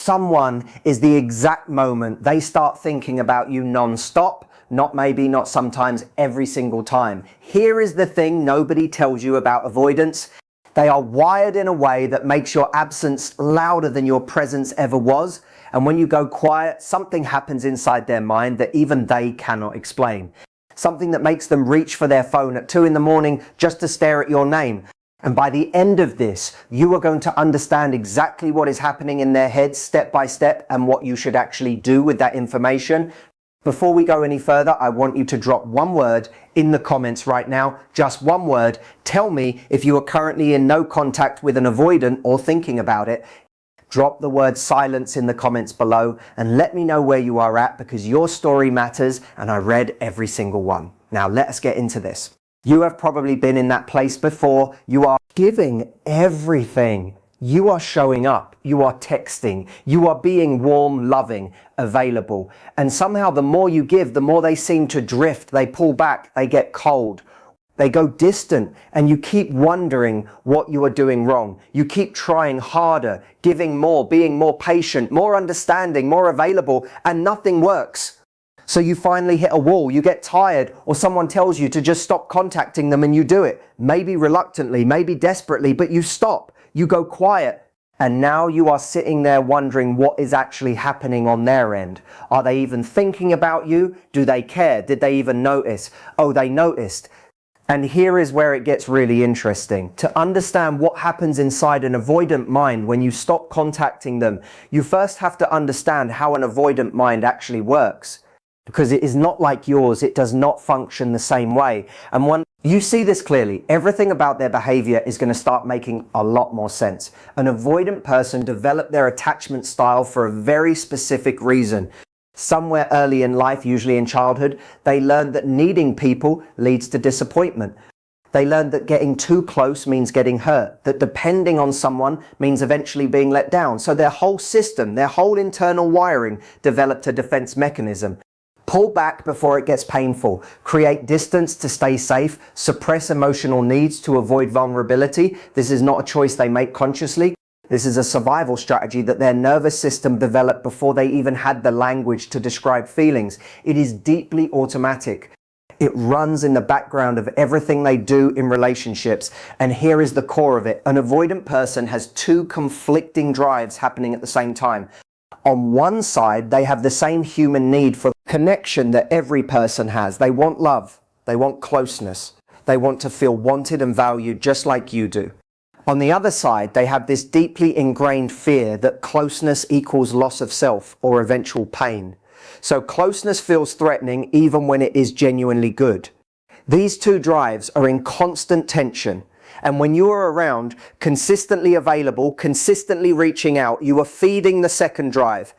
Someone is the exact moment they start thinking about you non-stop, not maybe, not sometimes, every single time. Here is the thing nobody tells you about avoidance. They are wired in a way that makes your absence louder than your presence ever was. And when you go quiet, something happens inside their mind that even they cannot explain. Something that makes them reach for their phone at 2 in the morning just to stare at your name. And by the end of this, you are going to understand exactly what is happening in their heads step by step and what you should actually do with that information. Before we go any further, I want you to drop one word in the comments right now, just one word. Tell me if you are currently in no contact with an avoidant or thinking about it. Drop the word silence in the comments below and let me know where you are at, because your story matters and I read every single one. Now let us get into this. You have probably been in that place before. You are giving everything. You are showing up. You are texting. You are being warm, loving, available. And somehow the more you give, the more they seem to drift. They pull back. They get cold. They go distant, and you keep wondering what you are doing wrong. You keep trying harder, giving more, being more patient, more understanding, more available, and nothing works. So you finally hit a wall, you get tired, or someone tells you to just stop contacting them and you do it. Maybe reluctantly, maybe desperately, but you stop, you go quiet. And now you are sitting there wondering what is actually happening on their end. Are they even thinking about you? Do they care? Did they even notice? Oh, they noticed. And here is where it gets really interesting. To understand what happens inside an avoidant mind when you stop contacting them, you first have to understand how an avoidant mind actually works. Because it is not like yours, it does not function the same way. And when you see this clearly, everything about their behavior is going to start making a lot more sense. An avoidant person developed their attachment style for a very specific reason. Somewhere early in life, usually in childhood, they learned that needing people leads to disappointment. They learned that getting too close means getting hurt, that depending on someone means eventually being let down. So their whole system, their whole internal wiring developed a defense mechanism. Pull back before it gets painful, create distance to stay safe, suppress emotional needs to avoid vulnerability. This is not a choice they make consciously. This is a survival strategy that their nervous system developed before they even had the language to describe feelings. It is deeply automatic. It runs in the background of everything they do in relationships. And here is the core of it. An avoidant person has two conflicting drives happening at the same time. On one side, they have the same human need for connection that every person has. They want love. They want closeness. They want to feel wanted and valued just like you do. On the other side, they have this deeply ingrained fear that closeness equals loss of self or eventual pain. So closeness feels threatening even when it is genuinely good. These two drives are in constant tension. And when you are around, consistently available, consistently reaching out, you are feeding the second drive.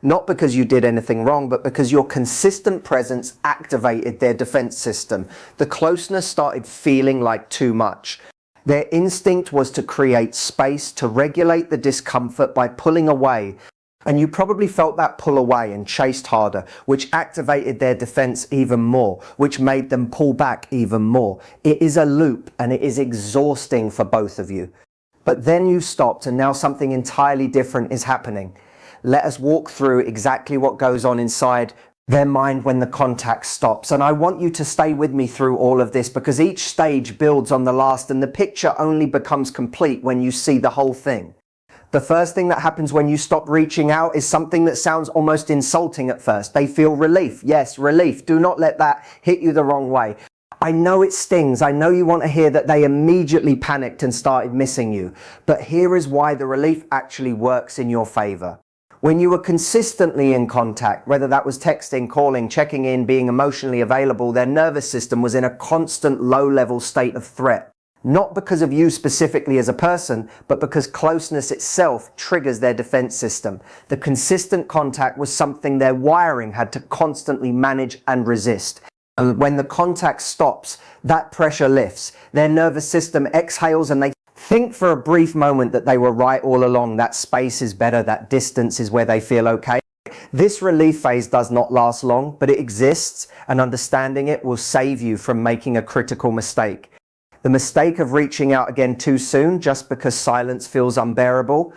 Not because you did anything wrong, but because your consistent presence activated their defense system. The closeness started feeling like too much. Their instinct was to create space, to regulate the discomfort by pulling away. And you probably felt that pull away and chased harder, which activated their defense even more, which made them pull back even more. It is a loop and it is exhausting for both of you. But then you stopped and now something entirely different is happening. Let us walk through exactly what goes on inside their mind when the contact stops. And I want you to stay with me through all of this, because each stage builds on the last and the picture only becomes complete when you see the whole thing. The first thing that happens when you stop reaching out is something that sounds almost insulting at first. They feel relief. Yes, relief. Do not let that hit you the wrong way. I know it stings. I know you want to hear that they immediately panicked and started missing you. But here is why the relief actually works in your favor. When you were consistently in contact, whether that was texting, calling, checking in, being emotionally available, their nervous system was in a constant low-level state of threat. Not because of you specifically as a person, but because closeness itself triggers their defense system. The consistent contact was something their wiring had to constantly manage and resist. And when the contact stops, that pressure lifts. Their nervous system exhales and they think for a brief moment that they were right all along. That space is better, that distance is where they feel okay. This relief phase does not last long, but it exists, and understanding it will save you from making a critical mistake. The mistake of reaching out again too soon just because silence feels unbearable.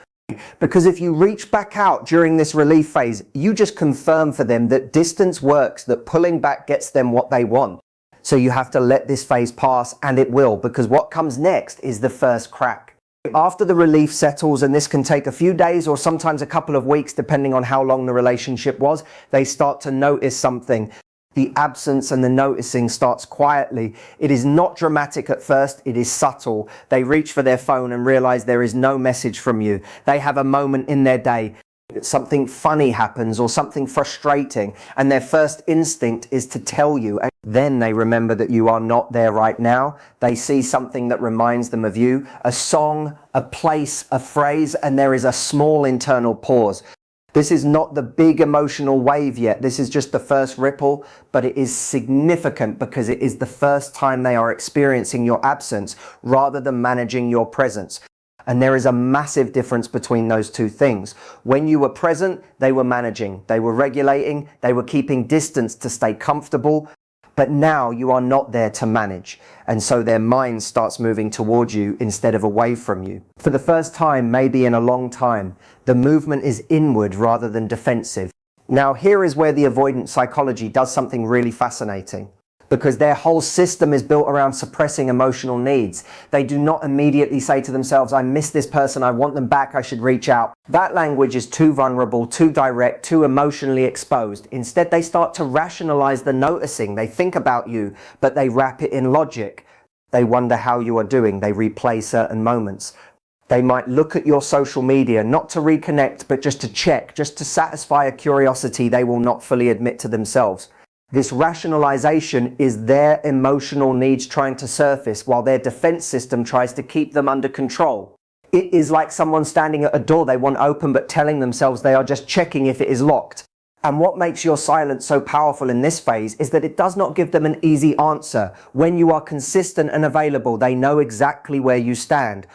Because if you reach back out during this relief phase, you just confirm for them that distance works, that pulling back gets them what they want. So you have to let this phase pass, and it will, because what comes next is the first crack. After the relief settles, and this can take a few days or sometimes a couple of weeks depending on how long the relationship was, they start to notice something. The absence and the noticing starts quietly. It is not dramatic at first, it is subtle. They reach for their phone and realize there is no message from you. They have a moment in their day. Something funny happens or something frustrating, and their first instinct is to tell you. And then they remember that you are not there right now. They see something that reminds them of you, a song, a place, a phrase, and there is a small internal pause. This is not the big emotional wave yet. This is just the first ripple, but it is significant because it is the first time they are experiencing your absence rather than managing your presence. And there is a massive difference between those two things. When you were present, they were managing, they were regulating, they were keeping distance to stay comfortable. But now you are not there to manage. And so their mind starts moving towards you instead of away from you. For the first time, maybe in a long time, the movement is inward rather than defensive. Now, here is where the avoidant psychology does something really fascinating, because their whole system is built around suppressing emotional needs. They do not immediately say to themselves, I miss this person, I want them back, I should reach out. That language is too vulnerable, too direct, too emotionally exposed. Instead, they start to rationalize the noticing. They think about you, but they wrap it in logic. They wonder how you are doing. They replay certain moments. They might look at your social media, not to reconnect, but just to check, just to satisfy a curiosity they will not fully admit to themselves. This rationalization is their emotional needs trying to surface while their defense system tries to keep them under control. It is like someone standing at a door they want open but telling themselves they are just checking if it is locked. And what makes your silence so powerful in this phase is that it does not give them an easy answer. When you are consistent and available, they know exactly where you stand.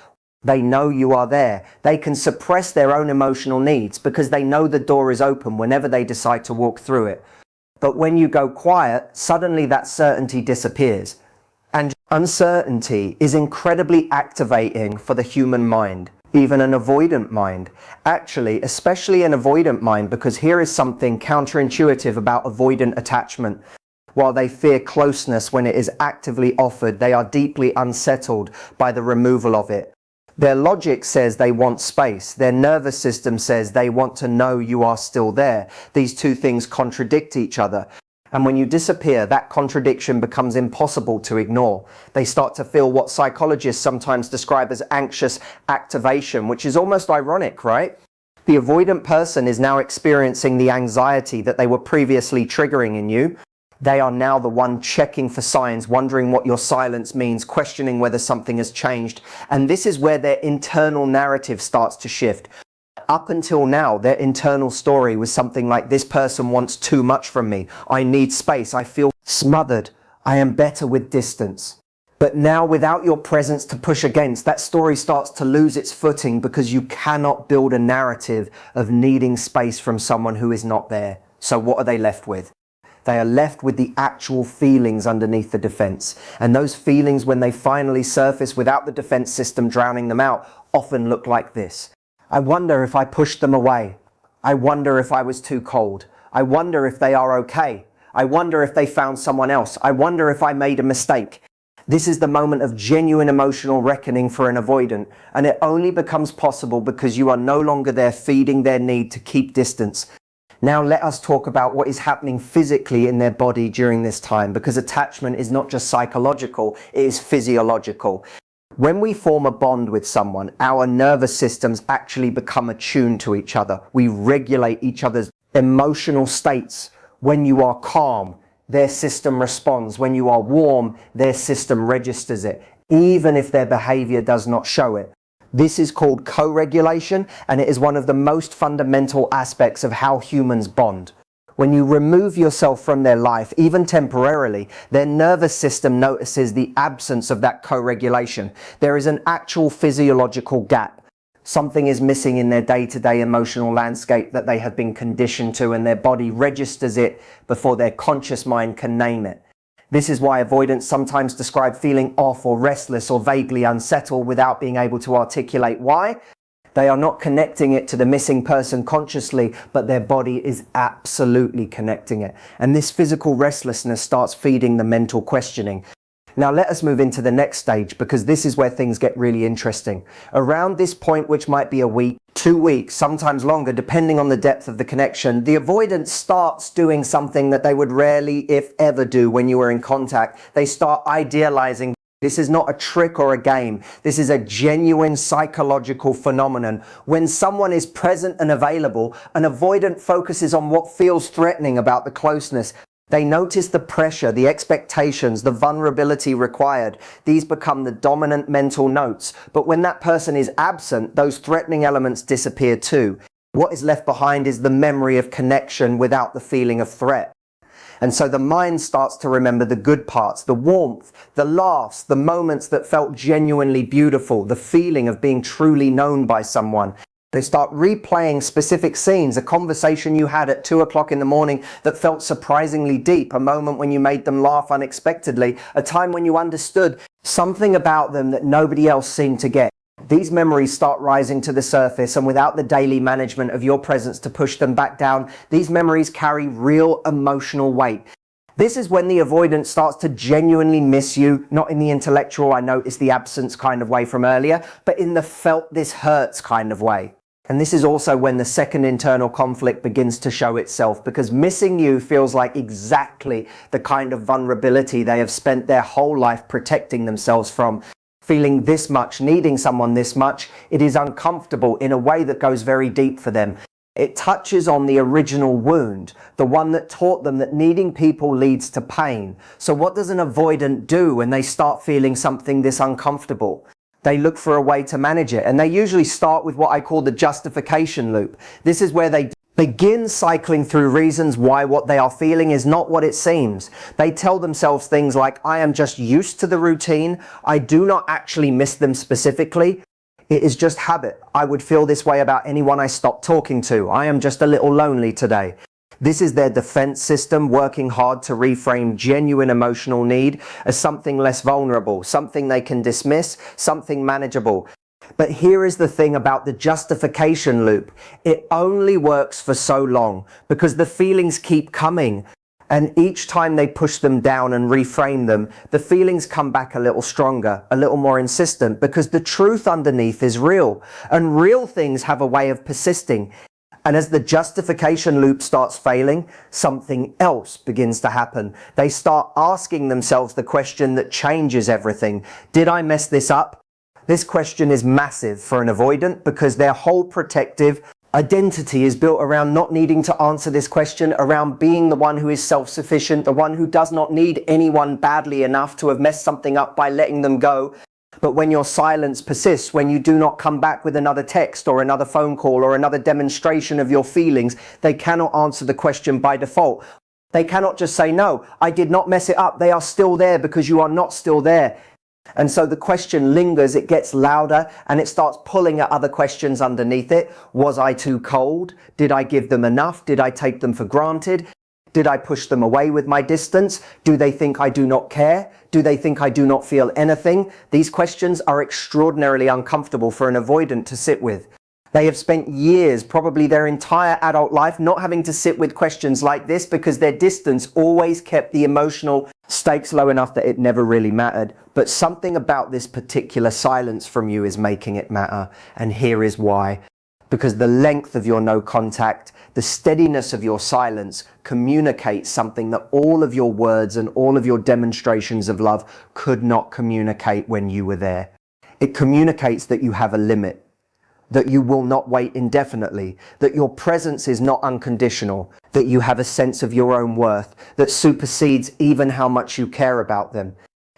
They know you are there. They can suppress their own emotional needs because they know the door is open whenever they decide to walk through it. But when you go quiet, suddenly that certainty disappears. And uncertainty is incredibly activating for the human mind, even an avoidant mind. Actually, especially an avoidant mind, because here is something counterintuitive about avoidant attachment. While they fear closeness when it is actively offered, they are deeply unsettled by the removal of it. Their logic says they want space. Their nervous system says they want to know you are still there. These two things contradict each other. And when you disappear, that contradiction becomes impossible to ignore. They start to feel what psychologists sometimes describe as anxious activation, which is almost ironic, right? The avoidant person is now experiencing the anxiety that they were previously triggering in you. They are now the one checking for signs, wondering what your silence means, questioning whether something has changed. And this is where their internal narrative starts to shift. Up until now, their internal story was something like, this person wants too much from me. I need space. I feel smothered. I am better with distance. But now, without your presence to push against, that story starts to lose its footing because you cannot build a narrative of needing space from someone who is not there. So what are they left with? They are left with the actual feelings underneath the defense. And those feelings, when they finally surface without the defense system drowning them out, often look like this. I wonder if I pushed them away. I wonder if I was too cold. I wonder if they are okay. I wonder if they found someone else. I wonder if I made a mistake. This is the moment of genuine emotional reckoning for an avoidant, and it only becomes possible because you are no longer there feeding their need to keep distance. Now let us talk about what is happening physically in their body during this time, because attachment is not just psychological, it is physiological. When we form a bond with someone, our nervous systems actually become attuned to each other. We regulate each other's emotional states. When you are calm, their system responds. When you are warm, their system registers it, even if their behavior does not show it. This is called co-regulation, and it is one of the most fundamental aspects of how humans bond. When you remove yourself from their life, even temporarily, their nervous system notices the absence of that co-regulation. There is an actual physiological gap. Something is missing in their day-to-day emotional landscape that they have been conditioned to, and their body registers it before their conscious mind can name it. This is why avoidants sometimes describe feeling off or restless or vaguely unsettled without being able to articulate why. They are not connecting it to the missing person consciously, but their body is absolutely connecting it. And this physical restlessness starts feeding the mental questioning. Now let us move into the next stage, because this is where things get really interesting. Around this point, which might be a week, 2 weeks, sometimes longer, depending on the depth of the connection, the avoidant starts doing something that they would rarely, if ever, do when you were in contact. They start idealizing. This is not a trick or a game. This is a genuine psychological phenomenon. When someone is present and available, an avoidant focuses on what feels threatening about the closeness. They notice the pressure, the expectations, the vulnerability required. These become the dominant mental notes. But when that person is absent, those threatening elements disappear too. What is left behind is the memory of connection without the feeling of threat. And so the mind starts to remember the good parts, the warmth, the laughs, the moments that felt genuinely beautiful, the feeling of being truly known by someone. They start replaying specific scenes, a conversation you had at 2 o'clock in the morning that felt surprisingly deep, a moment when you made them laugh unexpectedly, a time when you understood something about them that nobody else seemed to get. These memories start rising to the surface, and without the daily management of your presence to push them back down, these memories carry real emotional weight. This is when the avoidant starts to genuinely miss you, not in the intellectual, I noticed the absence kind of way from earlier, but in the felt this hurts kind of way. And this is also when the second internal conflict begins to show itself, because missing you feels like exactly the kind of vulnerability they have spent their whole life protecting themselves from. Feeling this much, needing someone this much, it is uncomfortable in a way that goes very deep for them. It touches on the original wound, the one that taught them that needing people leads to pain. So what does an avoidant do when they start feeling something this uncomfortable? They look for a way to manage it, and they usually start with what I call the justification loop. This is where they begin cycling through reasons why what they are feeling is not what it seems. They tell themselves things like, I am just used to the routine, I do not actually miss them specifically, it is just habit. I would feel this way about anyone I stopped talking to. I am just a little lonely today. This is their defense system working hard to reframe genuine emotional need as something less vulnerable, something they can dismiss, something manageable. But here is the thing about the justification loop. It only works for so long, because the feelings keep coming. And each time they push them down and reframe them, the feelings come back a little stronger, a little more insistent, because the truth underneath is real. And real things have a way of persisting. And as the justification loop starts failing, something else begins to happen. They start asking themselves the question that changes everything. Did I mess this up? This question is massive for an avoidant, because their whole protective identity is built around not needing to answer this question, around being the one who is self-sufficient, the one who does not need anyone badly enough to have messed something up by letting them go. But when your silence persists, when you do not come back with another text or another phone call or another demonstration of your feelings, they cannot answer the question by default. They cannot just say, no, I did not mess it up. They are still there because you are not still there. And so the question lingers, it gets louder, and it starts pulling at other questions underneath it. Was I too cold? Did I give them enough? Did I take them for granted? Did I push them away with my distance? Do they think I do not care? Do they think I do not feel anything? These questions are extraordinarily uncomfortable for an avoidant to sit with. They have spent years, probably their entire adult life, not having to sit with questions like this, because their distance always kept the emotional stakes low enough that it never really mattered. But something about this particular silence from you is making it matter. And here is why. Because the length of your no contact, the steadiness of your silence communicates something that all of your words and all of your demonstrations of love could not communicate when you were there. It communicates that you have a limit, that you will not wait indefinitely, that your presence is not unconditional, that you have a sense of your own worth that supersedes even how much you care about them.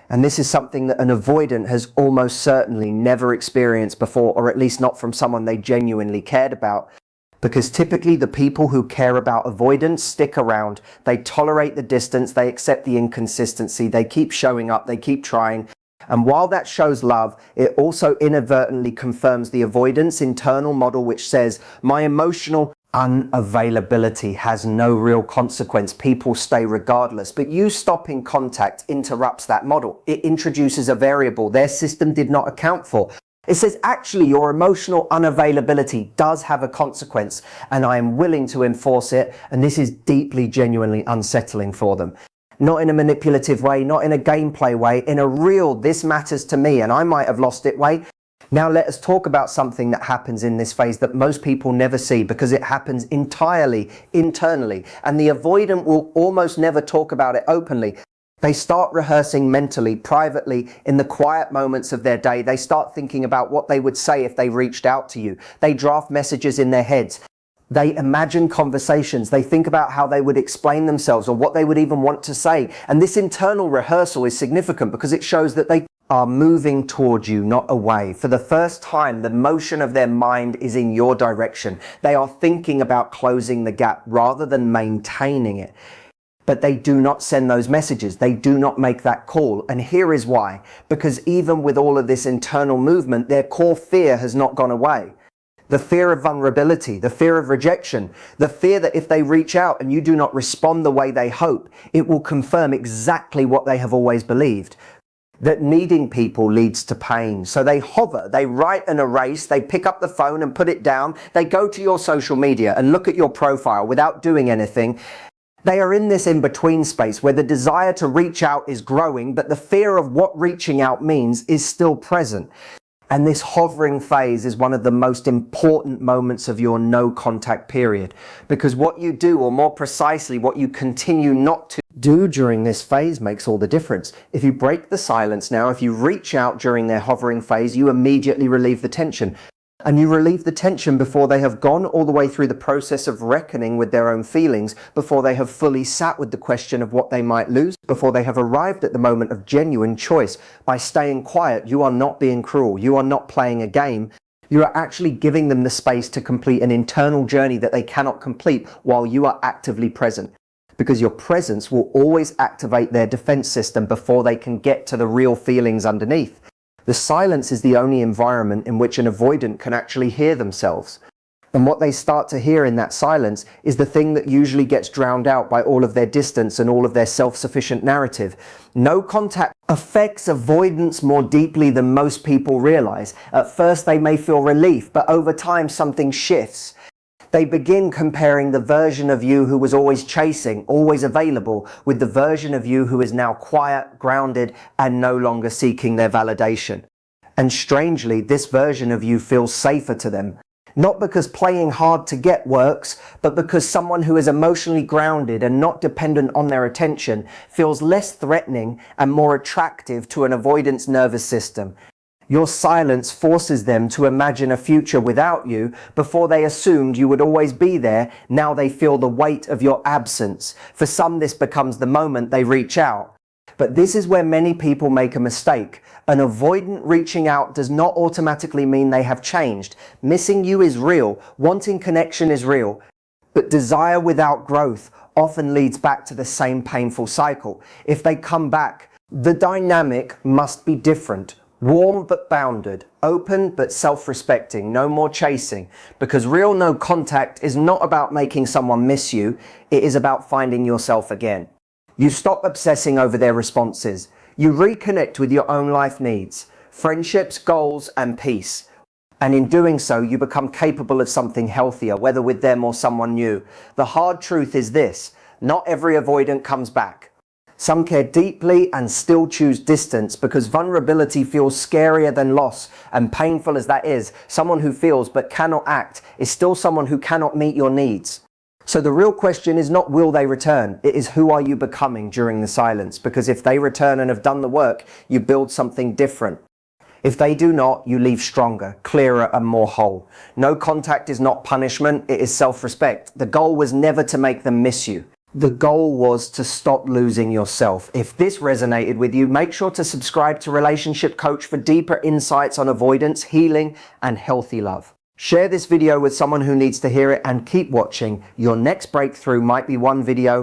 And this is something that an avoidant has almost certainly never experienced before, or at least not from someone they genuinely cared about. Because typically the people who care about avoidance stick around. They tolerate the distance, they accept the inconsistency, they keep showing up, they keep trying. And while that shows love, it also inadvertently confirms the avoidance internal model, which says, my emotional unavailability has no real consequence. People stay regardless. But you stopping contact interrupts that model. It introduces a variable their system did not account for. It says, actually, your emotional unavailability does have a consequence, and I am willing to enforce it, and this is deeply, genuinely unsettling for them. Not in a manipulative way, not in a gameplay way, in a real, this matters to me, and I might have lost it way. Now let us talk about something that happens in this phase that most people never see because it happens entirely internally, and the avoidant will almost never talk about it openly. They start rehearsing mentally, privately, in the quiet moments of their day. They start thinking about what they would say if they reached out to you. They draft messages in their heads. They imagine conversations. They think about how they would explain themselves or what they would even want to say. And this internal rehearsal is significant because it shows that they are moving towards you, not away. For the first time, the motion of their mind is in your direction. They are thinking about closing the gap rather than maintaining it. But they do not send those messages. They do not make that call. And here is why. Because even with all of this internal movement, their core fear has not gone away. The fear of vulnerability, the fear of rejection, the fear that if they reach out and you do not respond the way they hope, it will confirm exactly what they have always believed. That needing people leads to pain. So they hover, they write and erase, they pick up the phone and put it down, they go to your social media and look at your profile without doing anything. They are in this in-between space where the desire to reach out is growing, but the fear of what reaching out means is still present. And this hovering phase is one of the most important moments of your no contact period, because what you do, or more precisely, what you continue not to do during this phase makes all the difference. If you break the silence now, if you reach out during their hovering phase, you immediately relieve the tension. And you relieve the tension before they have gone all the way through the process of reckoning with their own feelings, before they have fully sat with the question of what they might lose, before they have arrived at the moment of genuine choice. By staying quiet, you are not being cruel. You are not playing a game. You are actually giving them the space to complete an internal journey that they cannot complete while you are actively present. Because your presence will always activate their defense system before they can get to the real feelings underneath. The silence is the only environment in which an avoidant can actually hear themselves. And what they start to hear in that silence is the thing that usually gets drowned out by all of their distance and all of their self-sufficient narrative. No contact affects avoidance more deeply than most people realize. At first they may feel relief, but over time something shifts. They begin comparing the version of you who was always chasing, always available, with the version of you who is now quiet, grounded, and no longer seeking their validation. And strangely, this version of you feels safer to them. Not because playing hard to get works, but because someone who is emotionally grounded and not dependent on their attention feels less threatening and more attractive to an avoidance nervous system. Your silence forces them to imagine a future without you. Before they assumed you would always be there, now they feel the weight of your absence. For some, this becomes the moment they reach out. But this is where many people make a mistake. An avoidant reaching out does not automatically mean they have changed. Missing you is real. Wanting connection is real. But desire without growth often leads back to the same painful cycle. If they come back, the dynamic must be different. Warm but bounded, open but self-respecting, no more chasing. Because real no contact is not about making someone miss you, it is about finding yourself again. You stop obsessing over their responses. You reconnect with your own life needs, friendships, goals, and peace. And in doing so, you become capable of something healthier, whether with them or someone new. The hard truth is this: not every avoidant comes back. Some care deeply and still choose distance because vulnerability feels scarier than loss, and painful as that is, someone who feels but cannot act is still someone who cannot meet your needs. So the real question is not will they return, it is who are you becoming during the silence, because if they return and have done the work, you build something different. If they do not, you leave stronger, clearer, and more whole. No contact is not punishment, it is self-respect. The goal was never to make them miss you. The goal was to stop losing yourself. If this resonated with you, make sure to subscribe to Relationship Coach for deeper insights on avoidance, healing, and healthy love. Share this video with someone who needs to hear it and keep watching. Your next breakthrough might be one video,